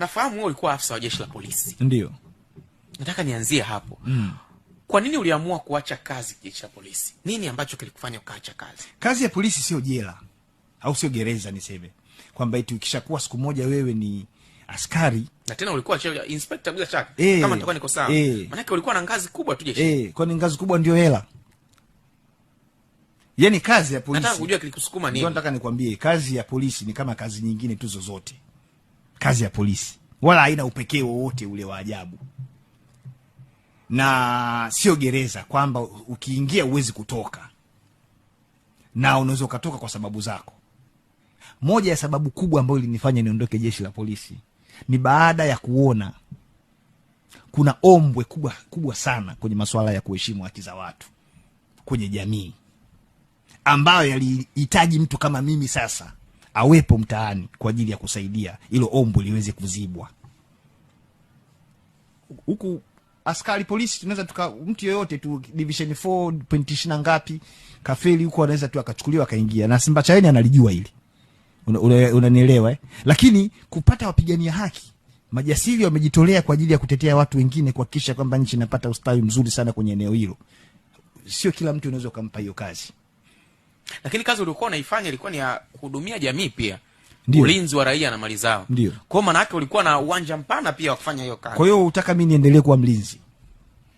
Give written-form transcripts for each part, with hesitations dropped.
nafahamu wewe ulikuwa afisa wa jeshi la polisi. Ndio. Nataka nianzie hapo. Kwa nini uliamua kuacha kazi jeshi la polisi? Nini ambacho kilikufanya ukaacha kazi? Kazi ya polisi sio jela au sio gereza niseme. Kwamba eti ukishakuwa siku moja wewe ni askari na tena ulikuwa inspector bila shaka kama nitakuwa niko sawa. Maana ulikuwa na ngazi kubwa tu jeshi. Kwa ni ngazi kubwa ndio hela. Yaani kazi ya polisi. Nataka kujua kilikusukuma nini. Ndio nataka nikwambie kazi ya polisi ni kama kazi nyingine tu zozote. Kazi ya polisi wala haina upekee wowote ule wa ajabu. Na sio gereza kwamba ukiingia uwezi kutoka. Na unaweza ukatoka kwa sababu zako. Moja ya sababu kubwa ambayo ilinifanya niondoke jeshi la polisi ni baada ya kuona kuna ombwe kubwa sana kwenye masuala ya kuheshimu haki za watu kwenye jamii, ambayo yalihitaji mtu kama mimi sasa awepo mtaani kwa ajili ya kusaidia ilo ombwe liweze kuzibwa. Huku askari polisi tunaweza mtu yoyote tu division 4.20 ngapi kafeli huko anaweza tu akachukuliwa akaingia, na Simbachawene analijua hili. Unanielewa Lakini kupata wapigania haki majasiri wamejitolea kwa ajili ya kutetea watu wengine kuhakikisha kwamba nchi inapata ustawi mzuri sana kwenye eneo hilo. Sio kila mtu unaweza kumpa hiyo kazi. Lakini kazi uliokuwa unaifanya ilikuwa ni ya kuhudumia jamii pia. Ndiyo. Ulinzi wa raia na mali zao. Ndio. Kwa maana yake ulikuwa na uwanja mpana pia wa kufanya hiyo kazi. Kwa hiyo utaka mimi niendelee kuwa mlinzi.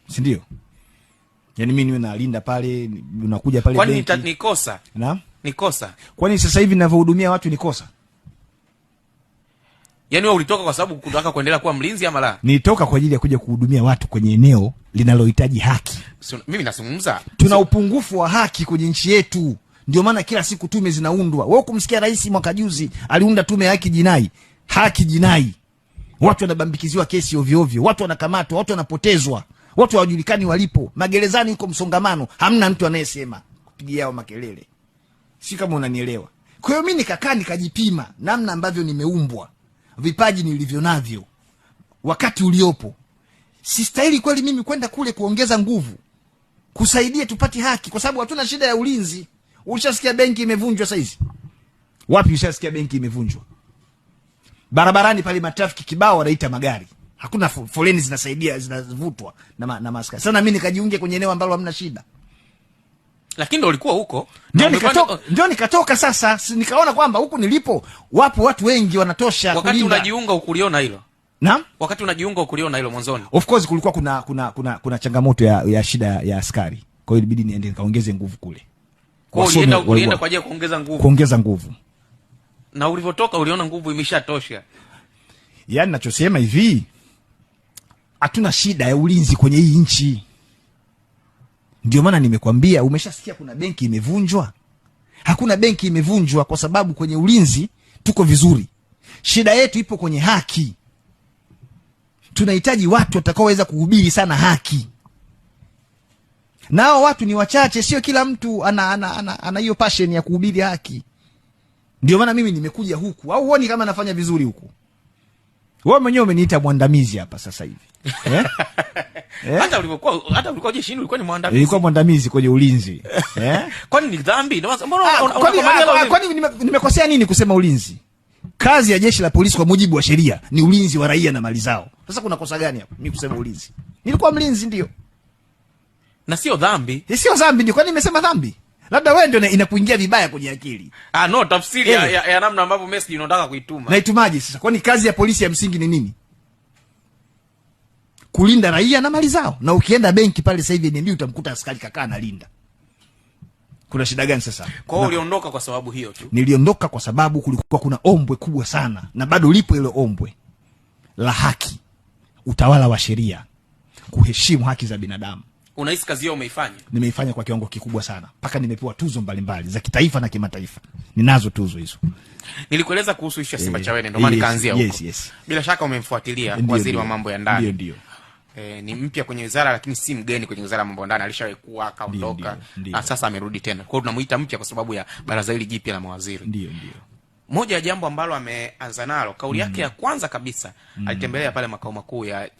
Si ndio? Yaani mimi niwe nalinda pale, unakuja pale benki. Kwani ni kosa? Naam? Ni kosa. Kwani sasa hivi ninavyohudumia watu ni kosa? Yaani wewe ulitoka kwa sababu kutaka kuendelea kuwa mlinzi ama la? Nilitoka kwa ajili ya kuja kuhudumia watu kwenye eneo linalohitaji haki. Mimi nazungumza tuna upungufu wa haki kwenye nchi yetu. Ndio maana kila siku tume zinaundwa. Wewe kumsikia rais mwaka juzi aliunda tume ya haki jinai. Watu wanabambikiziwa kesi ovyo ovyo, watu wanakamatwa, watu wanapotezwa, watu hawajulikani walipo. Magerezani yuko msongamano, hamna mtu anayesema kupigia hao makelele. Si kama unanielewa. Kwa hiyo mimi nikakaa nikajipima namna ambavyo nimeumbwa, vipaji nilivyo navyo, wakati uliopo. Sistahili kweli mimi kwenda kule kuongeza nguvu kusaidia tupate haki, kwa sababu hatuna shida ya ulinzi. Ulishasikia benki imevunjwa sasa hizi? Wapi ushasikia benki imevunjwa? Barabarani pale matrafiki kibao wanaita magari. Hakuna foleni zinasaidia, zinavutwa na maaskari. Sasa mimi nikajiunge kwenye eneo ambalo hamna shida. Lakini ndio ulikuwa huko. Ndio nikatoka sasa. Nikaona kwamba huku nilipo wapo watu wengi wanatosha. Wakati unajiunga ukuliona hilo? Naam? Wakati unajiunga ukuliona hilo mwanzoni? Of course kulikuwa kuna changamoto ya shida ya askari. Kwa hiyo ilibidi niende nikaongeze nguvu kule. Kwa hiyo ulienda kwa ajili ya kuongeza nguvu. Kuongeza nguvu. Na ulivyotoka uliona nguvu imeshatosha. Yaani ninachosema hivi, hatuna shida ya ulinzi kwenye hii nchi. Ndio maana nimekwambia, umeshasikia kuna benki imevunjwa? Hakuna benki imevunjwa, kwa sababu kwenye ulinzi tuko vizuri. Shida yetu ipo kwenye haki. Tunahitaji watu watakaoweza kuhubiri sana haki. Nao watu ni wachache, sio kila mtu ana hiyo passion ya kuhubiri haki. Ndio maana mimi nimekuja huku. Au huoni kama nafanya vizuri huku? Wewe mwenyewe umeniita mwandamizi hapa sasa hivi. Hata ulikuwa jeshini ulikuwa ni mwandamizi. Nilikuwa mwandamizi kwenye ulinzi. Kwani ni dhambi? Kwani nimekosea nini kusema ulinzi? Kazi ya jeshi la polisi kwa mujibu wa sheria ni ulinzi wa raia na mali zao. Sasa kuna kosa gani hapo mimi kusema ulinzi? Nilikuwa mlinzi ndio. Na sio dhambi. Sio dhambi ndio. Kwani nimesema dhambi? Labda wewe ndio inakuingia vibaya kwenye akili. No, tafsiri ya namna ambavyo message unataka kuituma. Naitumaje sasa? Kwani kazi ya polisi ya msingi ni nini? Kulinda raia na mali zao. Na ukienda benki pale sasa hivi NMB utamkuta askari kakaa analinda. Kuna shida gani sasa? Kwa hiyo uliondoka kwa sababu hiyo tu? Niliondoka kwa sababu kulikuwa kuna ombwe kubwa sana, na bado lipo ile ombwe la haki, utawala wa sheria, kuheshimu haki za binadamu. Unahisi kazi hiyo umeifanya? Nimeifanya kwa kiwango kikubwa sana. Paka nimepewa tuzo mbalimbali za kitaifa na kimataifa. Ninazo tuzo hizo. Nilikueleza kuhusu ishu ya Simbachawene, ndio maana nikaanzia huko. Yes. Bila shaka umemfuatilia waziri wa mambo ya ndani. Ndio. Ni mpya kwenye wizara lakini si mgeni kwenye wizara ya mambo ya ndani. Alishawahi kuwa akaondoka na sasa amerudi tena. Kwa hiyo tunamuita mpya kwa sababu ya baraza hili jipya la mawaziri. Ndio. Moja ya jambo ambalo ameanza nalo, kauli yake ya kwanza kabisa, alitembelea pale makao makuu ya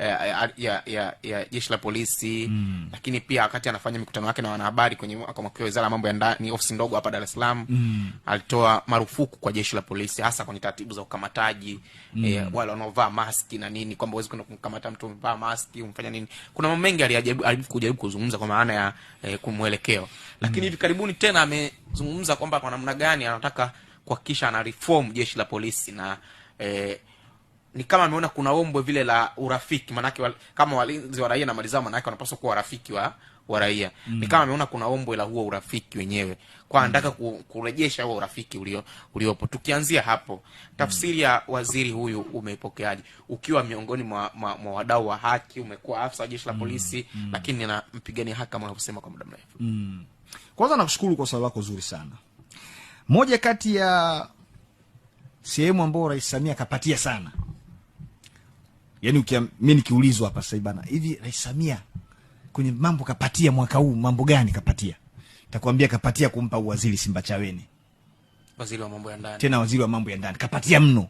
ya jeshi la polisi. Lakini pia wakati anafanya mikutano yake na wanahabari kwenye wizara ya mambo ya ndani, ofisi ndogo hapa Dar es Salaam, alitoa marufuku kwa jeshi la polisi, hasa kwenye taratibu za ukamataji, wale wanaovaa maski na nini, kwamba huwezi kwenda kumkamata mtu umevaa maski umfanya nini. Kuna mambo mengi alijaribu kuzungumza kwa maana ya kumwelekeo. Lakini hivi karibuni tena amezungumza kwamba kwa namna gani anataka kuhakikisha ana reform jeshi la polisi, na ni kama ameona kuna ombwe vile la urafiki, manake kama walinzi wa raia na mali zao, manake wanapaswa kuwa warafiki wa raia. Ni kama ameona kuna ombwe la huo urafiki wenyewe, kwa anataka kurejesha huo urafiki uliopo. Tukianzia hapo, tafsiri ya waziri huyu umeipokeaje, ukiwa miongoni mwa wadau wa haki, umekuwa afisa wa jeshi la polisi, lakini na mpigania haki kama unavyosema kwa muda mrefu? Kwanza nakushukuru kwa swali lako zuri sana. Moja kati ya sehemu ambayo Rais Samia kapatia sana, yani mimi nikiulizwa hapa sasa bana, hivi Rais Samia kwenye mambo kapatia mwaka huu mambo gani kapatia? Nitakwambia kapatia kumpa uwaziri Simbachawene, waziri wa mambo ya ndani. Tena waziri wa mambo ya ndani kapatia mno.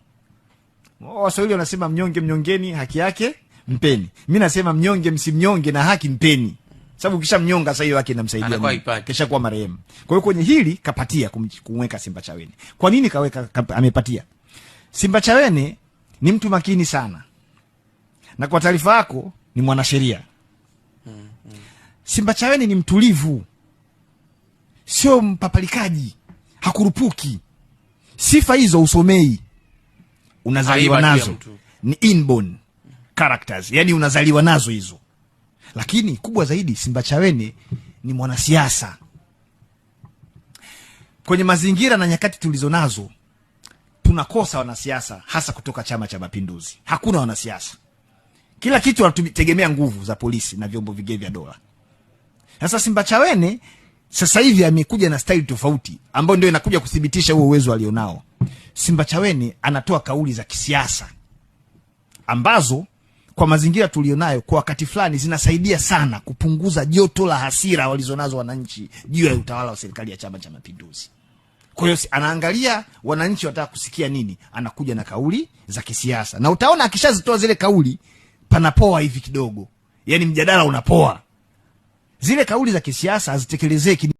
Waswahili wanasema mnyonge mnyongeni, haki yake mpeni. Mimi nasema mnyonge msimnyonge, na haki mpeni. Sababu kisha mnyonga sasa hiyo haki inamsaidia kisha kuwa marehemu. Kwa hiyo kwenye hili kapatia kumweka Simbachawene. Kwa nini amepatia? Simbachawene ni mtu makini sana, na kwa taarifa yako ni mwanasheria. Simbachawene ni mtulivu, sio mpapalikaji, hakurupuki. Sifa hizo usomei, unazaliwa nazo, ni inborn characters, yani unazaliwa nazo hizo. Lakini kubwa zaidi, Simbachawene ni mwanasiasa. Kwenye mazingira na nyakati tulizo nazo, tunakosa wanasiasa, hasa kutoka Chama cha Mapinduzi. Hakuna wanasiasa, kila kitu wanategemea nguvu za polisi na vyombo vingine vya dola. Sasa Simbachawene sasa hivi amekuja na style tofauti, ambayo ndio inakuja kuthibitisha huo uwezo alionao. Simbachawene anatoa kauli za kisiasa ambazo kwa mazingira tulionayo kwa wakati fulani zinasaidia sana kupunguza joto la hasira walizonazo wananchi juu ya utawala wa serikali ya Chama cha Mapinduzi. Kwa hiyo anaangalia wananchi wataka kusikia nini, anakuja na kauli za kisiasa. Na utaona akishazitoa zile kauli panapoa hivi kidogo, yani mjadala unapoa. Zile kauli za kisiasa hazitekelezeki.